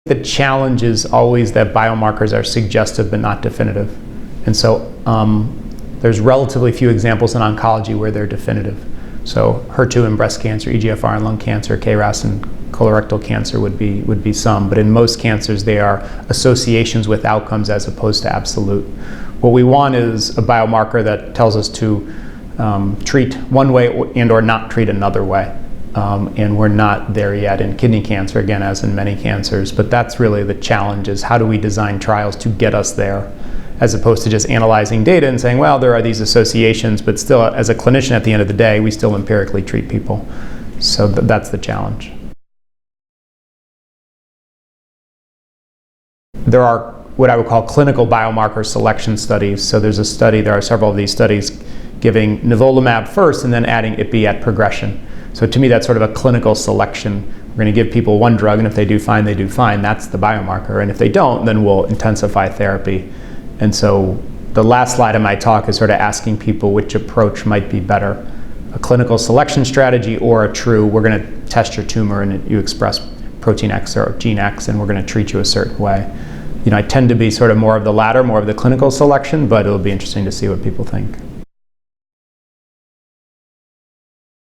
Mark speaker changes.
Speaker 1: The challenge is always that biomarkers are suggestive but not definitive. And so there's relatively few examples in oncology where they're definitive. So HER2 in breast cancer, EGFR in lung cancer, KRAS in colorectal cancer would be some. But in most cancers, they are associations with outcomes as opposed to absolute. What we want is a biomarker that tells us to treat one way and or not treat another way. And we're not there yet in kidney cancer, again, as in many cancers. But that's really the challenge, is how do we design trials to get us there, as opposed to just analyzing data and saying, well, there are these associations, but still, as a clinician at the end of the day, we still empirically treat people. So that's the challenge. There are what I would call clinical biomarker selection studies. So there are several of these studies giving nivolumab first and then adding IPI at progression. So to me, that's sort of a clinical selection. We're going to give people one drug, and if they do fine, they do fine. That's the biomarker. And if they don't, then we'll intensify therapy. And so the last slide of my talk is sort of asking people which approach might be better, a clinical selection strategy or a true, we're going to test your tumor and you express protein X or gene X, and we're going to treat you a certain way. You know, I tend to be sort of more of the latter, more of the clinical selection, but it'll be interesting to see what people think.